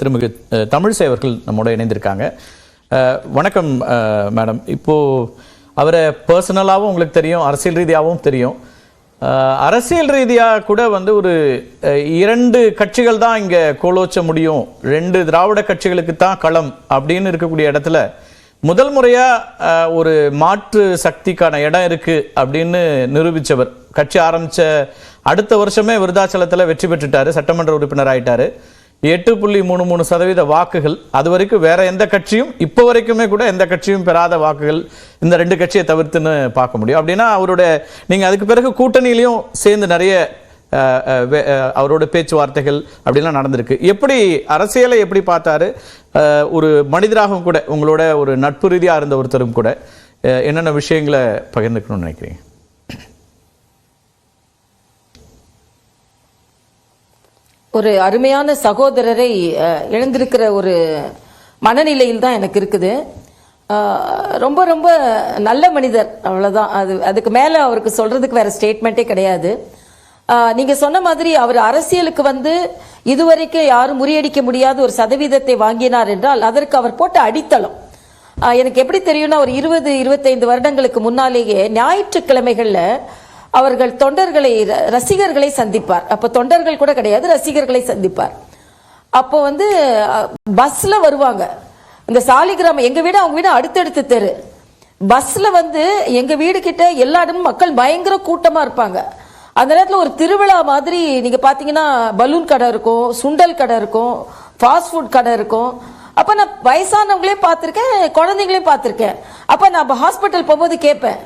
திருமிகு தமிழிசை அவர்கள் நம்மோட இணைந்திருக்காங்க. வணக்கம் மேடம். இப்போது அவரை பர்சனலாகவும் உங்களுக்கு தெரியும், அரசியல் ரீதியாகவும் தெரியும். அரசியல் ரீதியாக கூட ஒரு 2 கட்சிகள் தான் இங்கே கோலோச்ச முடியும், 2 திராவிட கட்சிகளுக்கு தான் களம் அப்படின்னு இருக்கக்கூடிய இடத்துல முதல் முறையாக ஒரு மாற்று சக்திக்கான இடம் இருக்குது அப்படின்னு நிரூபித்தவர். கட்சி ஆரம்பித்த அடுத்த வருஷமே விருதாச்சலத்தில் வெற்றி பெற்றுட்டார், சட்டமன்ற உறுப்பினர் ஆயிட்டார். 8.33% வாக்குகள். அது வரைக்கும் வேற எந்த கட்சியும் இப்போ வரைக்குமே கூட எந்த கட்சியும் பெறாத வாக்குகள் இந்த 2 கட்சியை தவிர்த்துன்னு பார்க்க முடியும். அப்படின்னா அவருடைய நீங்க அதுக்கு பிறகு கூட்டணியிலையும் சேர்ந்து நிறைய அவரோட பேச்சுவார்த்தைகள் அப்படிலாம் நடந்திருக்கு. எப்படி அரசியலை எப்படி பார்த்தாரு? ஒரு மனிதராகவும் கூட உங்களோட ஒரு நட்பு ரீதியாக இருந்த ஒருத்தரும் கூட என்னென்ன விஷயங்களை பகிர்ந்துக்கணும்னு நினைக்கிறீங்க? ஒரு அருமையான சகோதரரை இழந்திருக்கிற ஒரு மனநிலையில் தான் எனக்கு இருக்குது. ரொம்ப ரொம்ப நல்ல மனிதர், அவ்வளோதான். அதுக்கு மேலே அவருக்கு சொல்றதுக்கு வேற ஸ்டேட்மெண்ட்டே கிடையாது. நீங்க சொன்ன மாதிரி அவர் அரசியலுக்கு இதுவரைக்கும் யாரும் முறியடிக்க முடியாத ஒரு சதவீதத்தை வாங்கினார் என்றால் அதற்கு அவர் போட்ட அடித்தளம் எனக்கு எப்படி தெரியும்னா, ஒரு 20-25 வருடங்களுக்கு முன்னாலேயே ஞாயிற்றுக்கிழமைகள்ல அவர்கள் தொண்டர்களை, ரசிகர்களை சந்திப்பார். அப்ப தொண்டர்கள் கூட கிடையாது, ரசிகர்களை சந்திப்பார். அப்போ பஸ்ல வருவாங்க. இந்த சாலிகிராமம், எங்க வீடு அவங்க வீடு அடுத்தடுத்த தெரு. பஸ்ல எங்க வீடு கிட்ட எல்லா இடமும் மக்கள் பயங்கர கூட்டமா இருப்பாங்க. அந்த நேரத்தில் ஒரு திருவிழா மாதிரி நீங்க பாத்தீங்கன்னா பலூன் கடை இருக்கும், சுண்டல் கடை இருக்கும், ஃபாஸ்ட் ஃபுட் கடை இருக்கும். அப்ப நான் வயசானவங்களையும் பார்த்திருக்கேன், குழந்தைங்களையும் பார்த்திருக்கேன். அப்ப நான் ஹாஸ்பிட்டல் போகும்போது கேட்பேன்,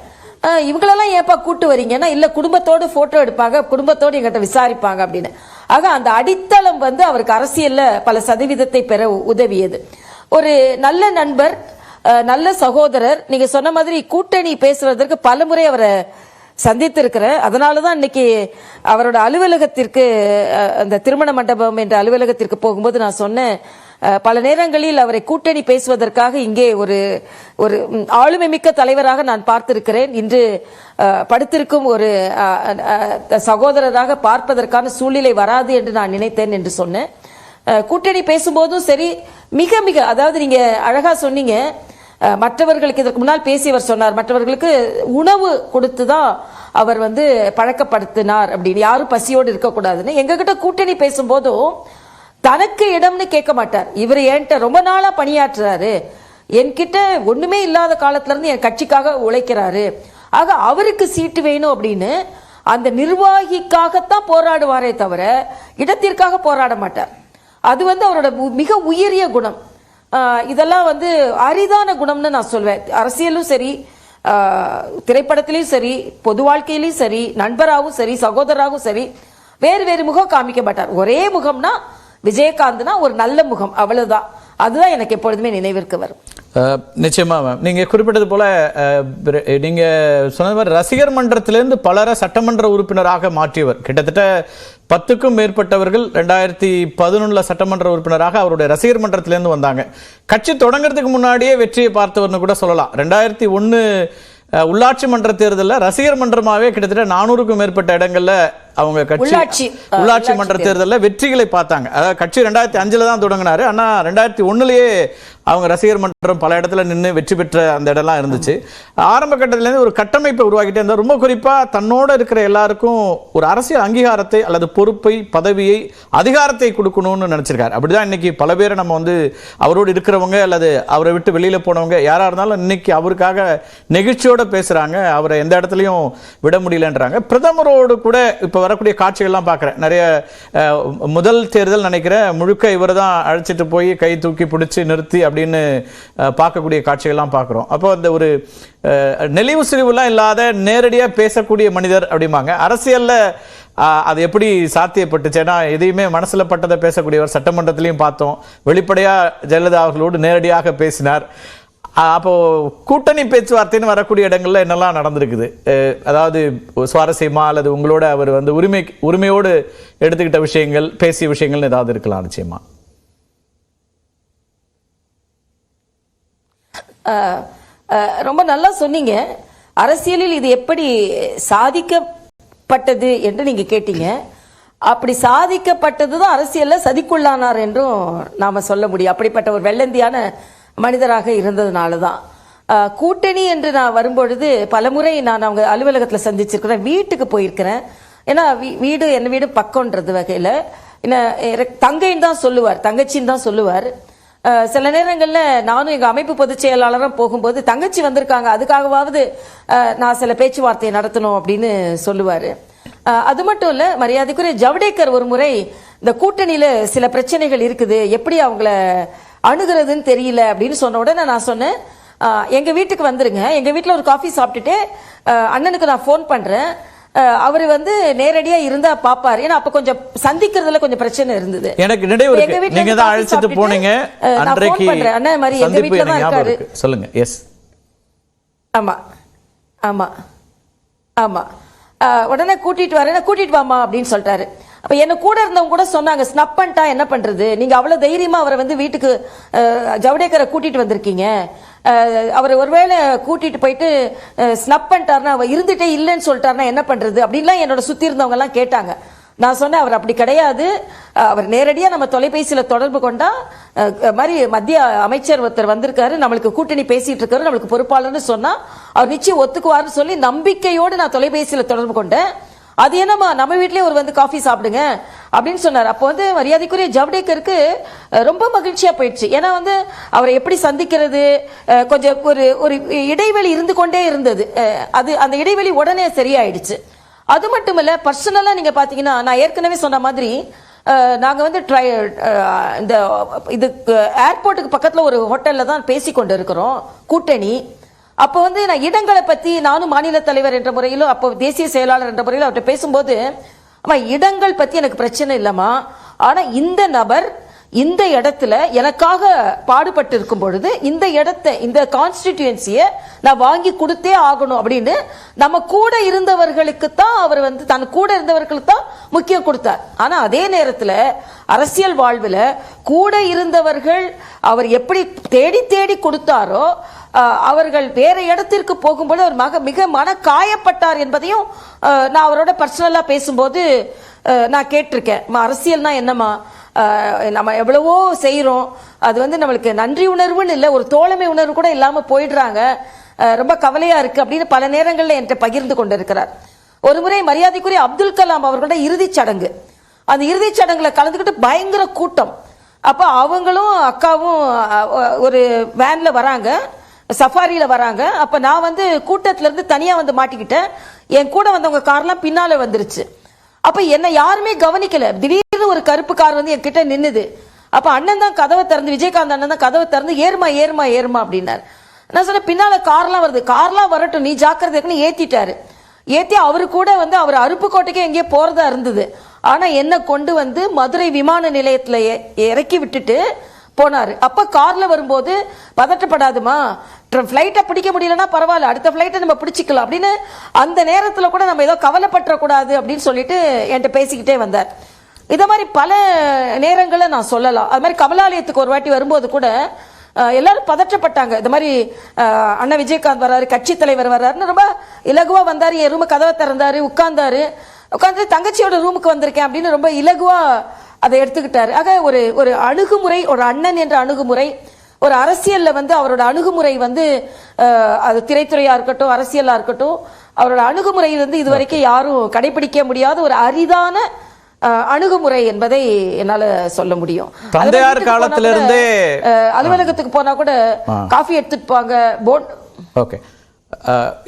இவங்களெல்லாம் ஏப்பா கூட்டு வரீங்கன்னா, இல்ல குடும்பத்தோடு போட்டோ எடுப்பாங்க, குடும்பத்தோடு எங்கிட்ட விசாரிப்பாங்க அப்படின்னு. ஆக அந்த அடித்தளம் அவருக்கு அரசியல்ல பல சதவீதத்தை பெற உதவியது. ஒரு நல்ல நண்பர், நல்ல சகோதரர். நீங்க சொன்ன மாதிரி கூட்டணி பேசுவதற்கு பல முறை அவரை சந்தித்திருக்கிறேன். அதனாலதான் இன்னைக்கு அவரோட அலுவலகத்திற்கு, அந்த திருமண மண்டபம் என்ற அலுவலகத்திற்கு போகும்போது நான் சொன்னேன், பல நேரங்களில் அவரை கூட்டணி பேசுவதற்காக இங்கே ஒரு ஒரு ஆளுமை மிக்க தலைவராக நான் பார்த்திருக்கிறேன். இன்று படுத்திருக்கும் ஒரு சகோதரராக பார்ப்பதற்கான சூழ்நிலை வராது என்று நான் நினைத்தேன் என்று சொன்னேன். கூட்டணி பேசும்போதும் சரி, மிக மிக, அதாவது நீங்க அழகா சொன்னீங்க, மற்றவர்களுக்கு இதற்கு முன்னால் பேசியவர் சொன்னார், மற்றவர்களுக்கு உணவு கொடுத்துதான் அவர் பழக்கப்படுத்தினார் அப்படின்னு, யாரும் பசியோடு இருக்கக்கூடாதுன்னு. எங்ககிட்ட கூட்டணி பேசும்போதும் தனக்கு இடம்னு கேட்க மாட்டார். இவர் என்கிட்ட ரொம்ப நாளா பணியாற்றுறாரு, என்கிட்ட ஒண்ணுமே இல்லாத காலத்துல இருந்து என் கட்சிக்காக உழைக்கிறாரு, ஆக அவருக்கு சீட்டு வேணும் அப்படின்னு அந்த நிர்வாகிக்காகத்தான் போராடுவாரே தவிர இடத்திற்காக போராட மாட்டார். அது அவரோட மிக உயரிய குணம். இதெல்லாம் அரிதான குணம்னு நான் சொல்வேன். அரசியலும் சரி, திரைப்படத்திலையும் சரி, பொது வாழ்க்கையிலும் சரி, நண்பராகவும் சரி, சகோதராகவும் சரி, வேறு வேறு முகம் காமிக்க மாட்டார். ஒரே முகம்னா விஜயகாந்த்னா ஒரு நல்ல முகம், அவ்வளவுதான். அதுதான் எனக்கு எப்பொழுதுமே நினைவிற்கு வரும். நிச்சயமா மேம், நீங்க குறிப்பிட்டது போல நீங்க சொன்ன மாதிரி ரசிகர் மன்றத்திலிருந்து பலரை சட்டமன்ற உறுப்பினராக மாற்றியவர். கிட்டத்தட்ட 10க்கும் மேற்பட்டவர்கள் 2011 சட்டமன்ற உறுப்பினராக அவருடைய ரசிகர் மன்றத்திலிருந்து வந்தாங்க. கட்சி தொடங்குறதுக்கு முன்னாடியே வெற்றியை பார்த்தவர்னு கூட சொல்லலாம். 2001 உள்ளாட்சி மன்ற தேர்தலில் ரசிகர் மன்றமாவே கிட்டத்தட்ட 400க்கும் மேற்பட்ட இடங்கள்ல அவங்க கட்சி உள்ளாட்சி மன்ற தேர்தலில் வெற்றிகளை பார்த்தாங்க. அதாவது கட்சி 2005 தான் தொடங்கினாரு, ஆனா 2001 அவங்க ரசிகர் மன்றம் பல இடத்துல நின்று வெற்றி பெற்ற அந்த இடம்லாம் இருந்துச்சு. ஆரம்ப கட்டத்திலேருந்து ஒரு கட்டமைப்பை உருவாக்கிட்டே இருந்தார். ரொம்ப குறிப்பா தன்னோட இருக்கிற எல்லாருக்கும் ஒரு அரசியல் அங்கீகாரத்தை அல்லது பொறுப்பை, பதவியை, அதிகாரத்தை கொடுக்கணும்னு நினைச்சிருக்காரு. அப்படிதான் இன்னைக்கு பல பேரை நம்ம அவரோடு இருக்கிறவங்க அல்லது அவரை விட்டு வெளியில போனவங்க யாரா இருந்தாலும் இன்னைக்கு அவருக்காக நெகிழ்ச்சியோட பேசுறாங்க, அவரை எந்த இடத்துலையும் விட முடியலன்றாங்க. பிரதமரோடு கூட இப்ப வரக்கூடிய காட்சிகள்லாம் பார்க்குறேன். நிறைய முதல் தேர்தல் நினைக்கிறேன் முழுக்க இவர் தான் அழைச்சிட்டு போய் கை தூக்கி பிடிச்சி நிறுத்தி அப்படின்னு பார்க்கக்கூடிய காட்சிகள்லாம் பார்க்குறோம். அப்போ அந்த ஒரு நெளிவு சிரிவுலாம் இல்லாத நேரடியாக பேசக்கூடிய மனிதர் அப்படிம்பாங்க. அரசியல்ல அது எப்படி சாத்தியப்பட்டுச்சு? ஏன்னா எதையுமே மனசுல பட்டதை பேசக்கூடியவர். சட்டமன்றத்திலையும் பார்த்தோம், வெளிப்படையா ஜெயலலிதா அவர்களோடு நேரடியாக பேசினார். அப்போ கூட்டணி பேச்சுவார்த்தைன்னு வரக்கூடிய இடங்கள்ல என்னெல்லாம் நடந்திருக்குது? அதாவது சுவாரஸ்யமா அல்லது உங்களோட அவர் உரிமையோடு எடுத்துக்கிட்ட விஷயங்கள், பேசிய விஷயங்கள் ஏதாவது இருக்கலாம்? நிச்சயமா ரொம்ப நல்லா சொன்னீங்க. அரசியலில் இது எப்படி சாதிக்கப்பட்டது என்று நீங்க கேட்டீங்க. அப்படி சாதிக்கப்பட்டதுதான் அரசியல்ல சதிக்குள்ளானார் என்றும் நாம சொல்ல முடியும். அப்படிப்பட்ட ஒரு வெள்ளந்தியான மனிதராக இருந்ததுனாலதான் கூட்டணி என்று நான் வரும்பொழுது பலமுறை நான் அவங்க அலுவலகத்தில் சந்திச்சிருக்கிறேன், வீட்டுக்கு போயிருக்கிறேன். ஏன்னா வீடு என் வீடு பக்கம்ன்றது வகையில் தங்கைன்னு தான் சொல்லுவார், தங்கச்சின்னு தான் சொல்லுவார். சில நேரங்களில் நானும் எங்கள் அமைப்பு பொதுச் செயலாளரும் போகும்போது தங்கச்சி வந்திருக்காங்க, அதுக்காகவாவது நான் சில பேச்சுவார்த்தையை நடத்தணும் அப்படின்னு சொல்லுவார். அது மட்டும் இல்ல, மரியாதைக்குரிய ஜவடேகர் ஒரு முறை இந்த கூட்டணியில சில பிரச்சனைகள் இருக்குது, எப்படி அவங்கள அணுகிறதுன்னு தெரியல அப்படின்னு சொன்ன உடனே நான் சொன்னேன், எங்க வீட்டுக்கு வந்துருங்க, எங்க வீட்டுல ஒரு காஃபி சாப்பிட்டுட்டு அண்ணனுக்கு நான் ஃபோன் பண்றேன், அவரு வந்து நேரடியா இருந்தா பாப்பாரு. ஏன்னா அப்ப கொஞ்சம் சந்திக்கிறதுல கொஞ்சம் பிரச்சனை இருந்தது. எனக்கு நினைவு இருக்கு, நீங்க தான் அழைச்சிட்டு போனீங்க அன்றைக்கு. அண்ணன் மாதிரி எங்க வீட்டுல தான் இருக்காரு. சொல்லுங்க. எஸ், ஆமா ஆமா ஆமா. உடனே கூட்டிட்டு வரேன், கூட்டிட்டு வாமா அப்படின்னு சொல்லிட்டாரு. அப்ப என்ன கூட இருந்தவங்க கூட சொன்னாங்க, ஸ்னப் பண்ணிட்டா என்ன பண்றது, நீங்க அவ்வளவு தைரியமா அவரை வந்து வீட்டுக்கு ஜவடேகரை கூட்டிட்டு வந்திருக்கீங்க, அவர் ஒருவேளை கூட்டிட்டு போயிட்டு ஸ்னப் பண்ணிட்டாருன்னா, அவர் இருந்துட்டே இல்லைன்னு சொல்லிட்டாருன்னா என்ன பண்றது அப்படின்லாம் என்னோட சுத்தி இருந்தவங்க எல்லாம் கேட்டாங்க. நான் சொன்னேன், அவர் அப்படி கிடையாது, அவர் நேரடியா நம்ம தொலைபேசியில தொடர்பு கொண்டா மாதிரி மத்திய அமைச்சர் ஒருத்தர் வந்திருக்காரு, நம்மளுக்கு கூட்டணி பேசிட்டு இருக்காரு, நம்மளுக்கு பொறுப்பாளர்னு சொன்னா அவர் நிச்சயம் ஒத்துக்குவாருன்னு சொல்லி நம்பிக்கையோடு நான் தொலைபேசியில தொடர்பு கொண்டேன். அது என்னமா நம்ம வீட்லயே ஒரு வந்து காஃபி சாப்பிடுங்க அப்படின்னு சொன்னார். அப்போ வந்து மரியாதைக்குரிய ஜவடேகருக்கு ரொம்ப மகிழ்ச்சியா போயிடுச்சு. ஏன்னா வந்து அவரை எப்படி சந்திக்கிறது, கொஞ்சம் ஒரு இடைவெளி இருந்து கொண்டே இருந்தது, அது அந்த இடைவெளி உடனே சரியாயிடுச்சு. அது மட்டும் இல்ல, பர்சனலா நீங்க பாத்தீங்கன்னா நான் ஏற்கனவே சொன்ன மாதிரி நாங்க வந்து இந்த இதுக்கு ஏர்போர்ட்டுக்கு பக்கத்துல ஒரு ஹோட்டல்ல தான் பேசி கொண்டு இருக்கிறோம் கூட்டணி. அப்போ வந்து நான் இடங்களை பத்தி நானும் மாநில தலைவர் என்ற முறையிலும் அப்போ தேசிய செயலாளர் என்ற முறையிலும் அவர்கிட்ட பேசும்போது, அம்மா இடங்கள் பத்தி எனக்கு பிரச்சனை இல்லம்மா, ஆனா இந்த நபர் இந்த இடத்துல எனக்காக பாடுபட்டு இருக்கும் பொழுது இந்த இடத்தை, இந்த கான்ஸ்டிடியூன்சியை நான் வாங்கி கொடுத்தே ஆகணும் அப்படின்னு நம்ம கூட இருந்தவர்களுக்கு தான் அவர் வந்து தன் கூட இருந்தவர்களுக்கு தான் முக்கியம் கொடுத்தார். ஆனா அதே நேரத்தில் அரசியல் வாழ்வில் கூட இருந்தவர்கள் அவர் எப்படி தேடி தேடி கொடுத்தாரோ, அவர்கள் வேற இடத்திற்கு போகும்போது அவர் மிக மன காயப்பட்டார் என்பதையும் நான் அவரோட பர்சனலா பேசும்போது நான் கேட்டிருக்கேன். அரசியல்னா என்னமா, நம்ம எவ்வளவோ செய்யறோம், அது வந்து நம்மளுக்கு நன்றி உணர்வுன்னு இல்லை, ஒரு தோழமை உணர்வு கூட இல்லாம போயிடுறாங்க, ரொம்ப கவலையா இருக்கு அப்படின்னு பல நேரங்களில் என்கிட்ட பகிர்ந்து கொண்டிருக்கிறார். ஒரு முறை மரியாதைக்குரிய அப்துல் கலாம் அவர்களோட இறுதிச் சடங்கு, அந்த இறுதிச் சடங்குல கலந்துக்கிட்டு பயங்கர கூட்டம். அப்ப அவங்களும் அக்காவும் ஒரு வேன்ல வராங்க, சஃபாரியில வராங்க. அப்ப நான் வந்து கூட்டத்துல இருந்து தனியா வந்து மாட்டிக்கிட்டேன், என் கூட வந்தவங்க கார்லாம் பின்னால வந்துருச்சு. அப்ப என்ன யாருமே கவனிக்கல, திடீர்னு ஒரு கருப்பு கார் வந்து என் கிட்ட நின்னுது. அப்ப அண்ணன் தான் கதவை திறந்து, விஜயகாந்த் அண்ணன் தான் கதவை திறந்து ஏறுமா ஏறுமா ஏறுமா அப்படின்னாரு. நான் சொன்னேன், பின்னால கார்லாம் வருது, கார்லாம் வரட்டும் நீ ஜாக்கிரதைன்னு ஏத்திட்டாரு. ஏத்தி அவரு கூட வந்து அவர் அருப்புக்கோட்டைக்கே எங்கேயோ போறதா இருந்தது. ஆனா என்ன கொண்டு வந்து மதுரை விமான நிலையத்துல இறக்கி விட்டுட்டு போனாரு. அப்ப கார்ல வரும்போது பதட்டப்படாதுமா, பிளைட்டை பிடிக்க முடியலன்னா பரவாயில்ல, அடுத்த பிளைட்டை நம்ம பிடிச்சிக்கலாம் அப்படின்னு அந்த நேரத்தில் கூட நம்ம ஏதோ கவலைப்பற்ற கூடாது அப்படின்னு சொல்லிட்டு என்கிட்ட பேசிக்கிட்டே வந்தார். இத மாதிரி பல நேரங்களை நான் சொல்லலாம். அது மாதிரி கமலாலயத்துக்கு ஒரு வாட்டி வரும்போது கூட எல்லாரும் பதற்றப்பட்டாங்க. இந்த மாதிரி அண்ணன் விஜயகாந்த் வர்றாரு, கட்சி தலைவர் வர்றாருன்னு ரொம்ப இலகுவா வந்தாரு. என் ரூமு கதவை திறந்தாரு, உட்கார்ந்து தங்கச்சியோட ரூமுக்கு வந்திருக்கேன் அப்படின்னு ரொம்ப இலகுவா அதை எடுத்துக்கிட்டாரு. ஆக ஒரு அணுகுமுறை, ஒரு அண்ணன் என்ற அணுகுமுறை, ஒரு அரசியல்ல வந்து அவரோட அணுகுமுறை வந்து அது திரைத்துறையா இருக்கட்டும் அரசியலா இருக்கட்டும், அவரோட அணுகுமுறை வந்து இதுவரைக்கும் யாரும் கடைபிடிக்க முடியாத ஒரு அரிதான அணுகுமுறை என்பதை என்னால சொல்ல முடியும். தந்தையார் காலத்திலிருந்தே அலுவலகத்துக்கு போனா கூட காஃபி எடுத்துட்டு போங்க. ஓகே,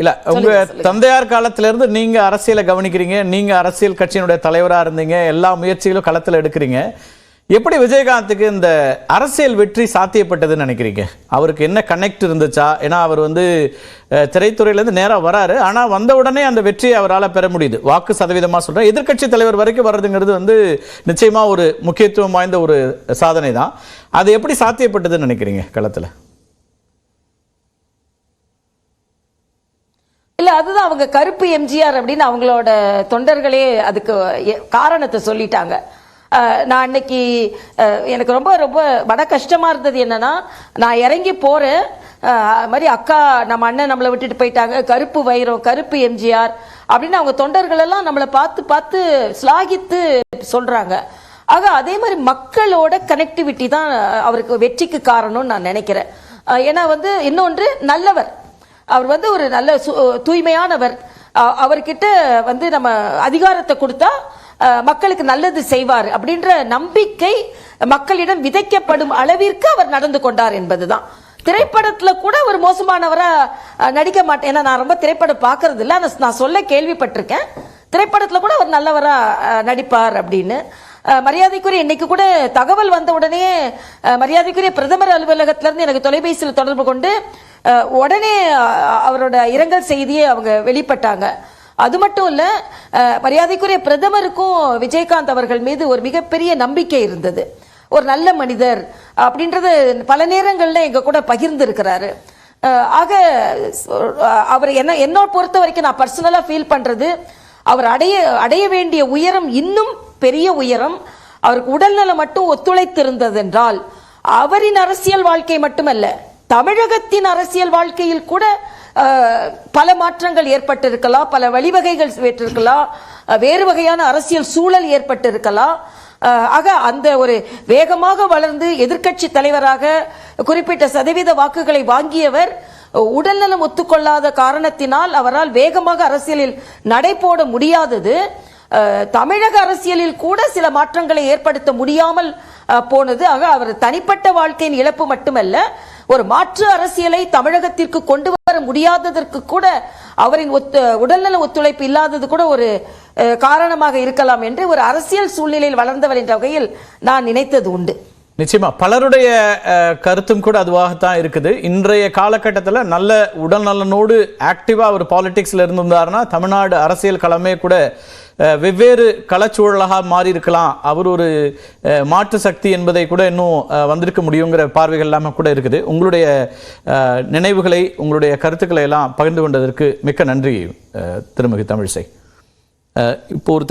இல்ல உங்க தந்தையார் காலத்திலிருந்து நீங்க அரசியலை கவனிக்கிறீங்க, நீங்க அரசியல் கட்சியினுடைய தலைவரா இருந்தீங்க, எல்லா முயற்சிகளும் களத்தில் எடுக்கிறீங்க. எப்படி விஜயகாந்துக்கு இந்த அரசியல் வெற்றி சாத்தியப்பட்டதுன்னு நினைக்கிறீங்க? அவருக்கு என்ன கனெக்ட் இருந்துச்சா? ஏன்னா அவர் வந்து திரைத்துறையிலேருந்து நேராக வராரு, ஆனால் வந்த உடனே அந்த வெற்றியை அவரால் பெற முடியுது. வாக்கு சதவீதமாக சொல்கிறேன், எதிர்கட்சி தலைவர் வரைக்கும் வர்றதுங்கிறது வந்து நிச்சயமா ஒரு முக்கியத்துவம் வாய்ந்த ஒரு சாதனை தான். அது எப்படி சாத்தியப்பட்டதுன்னு நினைக்கிறீங்க களத்தில்? இல்ல, அதுதான் அவங்க கருப்பு எம்ஜிஆர் அப்படின்னு அவங்களோட தொண்டர்களே அதுக்கு காரணத்தை சொல்லிட்டாங்க. நான் அன்னைக்கு எனக்கு ரொம்ப ரொம்ப மன கஷ்டமா இருந்தது என்னன்னா, நான் இறங்கி போறேன், மாதிரி அக்கா நம்ம அண்ணன் நம்மளை விட்டுட்டு போயிட்டாங்க, கருப்பு வைரம், கருப்பு எம்ஜிஆர் அப்படின்னு அவங்க தொண்டர்கள் எல்லாம் நம்மளை பார்த்து பார்த்து ஸ்லாகித்து சொல்றாங்க. ஆக அதே மாதிரி மக்களோட கனெக்டிவிட்டி தான் அவருக்கு வெற்றிக்கு காரணம்னு நான் நினைக்கிறேன். ஏன்னா இன்னொன்று நல்லவர், அவர் ஒரு நல்ல தூய்மையானவர். அவர்கிட்ட நம்ம அதிகாரத்தை கொடுத்தா மக்களுக்கு நல்லது செய்வார் அப்படின்ற நம்பிக்கை மக்களிடம் விதைக்கப்படும் அளவிற்கு அவர் நடந்து கொண்டார் என்பதுதான். திரைப்படத்துல கூட ஒரு மோசமானவரா நடிக்க மாட்டேன். ஏன்னா நான் ரொம்ப திரைப்படம் பார்க்கறது இல்லை, நான் சொல்ல கேள்விப்பட்டிருக்கேன். திரைப்படத்துல கூட அவர் நல்லவரா நடிப்பார் அப்படின்னு. மரியாதைக்குரிய இன்னைக்கு கூட தகவல் வந்த உடனே மரியாதைக்குரிய பிரதமர் அலுவலகத்திலிருந்து எனக்கு தொலைபேசியில் தொடர்பு கொண்டு உடனே அவரோட இரங்கல் செய்தியை அவங்க வெளிப்பட்டாங்க. அது மட்டும் இல்ல, மரியாதைக்குரிய பிரதமருக்கும் விஜயகாந்த் அவர்கள் மீது ஒரு மிகப்பெரிய நம்பிக்கை இருந்தது. ஒரு நல்ல மனிதர் அப்படின்றது பல நேரங்கள்ல எங்க கூட பகிர்ந்து இருக்கிறாரு. ஆக அவர் என்னோட பொறுத்த வரைக்கும் நான் பர்சனலா ஃபீல் பண்றது, அவர் அடைய வேண்டிய உயரம் இன்னும் பெரிய உயரம். அவருக்கு உடல்நலம் மட்டும் ஒத்துழைத்திருந்தது என்றால் அவரின் அரசியல் வாழ்க்கை மட்டுமல்ல, தமிழகத்தின் அரசியல் வாழ்க்கையில் கூட பல மாற்றங்கள் ஏற்பட்டிருக்கலாம், பல வழிவகைகள் ஏற்றிருக்கலாம், வேறு வகையான அரசியல் சூழல் ஏற்பட்டிருக்கலாம். ஆக அந்த ஒரு வேகமாக வளர்ந்து எதிர்க்கட்சி தலைவராக குறிப்பிட்ட சதவீத வாக்குகளை வாங்கியவர் உடல்நலம் ஒத்துக்கொள்ளாத காரணத்தினால் அவரால் வேகமாக அரசியலில் நடைபோட முடியாதது தமிழக அரசியலில் கூட சில மாற்றங்களை ஏற்படுத்த முடியாமல் போனது. ஆக அவர் தனிப்பட்ட வாழ்க்கையின் இழப்பு மட்டுமல்ல, ஒரு மாற்று அரசியலை தமிழகத்திற்கு கொண்டு வர முடியாததற்கு கூட அவரின் உடல்நல ஒத்துழைப்பு இல்லாதது கூட ஒரு காரணமாக இருக்கலாம் என்று ஒரு அரசியல் சூழ்நிலையில் வளர்ந்தவர் என்ற வகையில் நான் நினைத்தது உண்டு. நிச்சயமா பலருடைய கருத்தும் கூட அதுவாகத்தான் இருக்குது. இன்றைய காலகட்டத்தில் நல்ல உடல் நலனோடு ஆக்டிவா ஒரு பாலிடிக்ஸ்ல இருந்திருந்தாருன்னா தமிழ்நாடு அரசியல் களமே கூட வெவ்வேறு களச்சூழலாக மாறி இருக்கலாம். அவர் ஒரு மாற்று சக்தி என்பதை கூட இன்னும் வந்திருக்க முடியுங்கிற பார்வைகள் எல்லாமே கூட இருக்குது. உங்களுடைய நினைவுகளை, உங்களுடைய கருத்துக்களை எல்லாம் பகிர்ந்து கொண்டதற்கு மிக்க நன்றி திருமிகு தமிழிசை. இப்போ ஒரு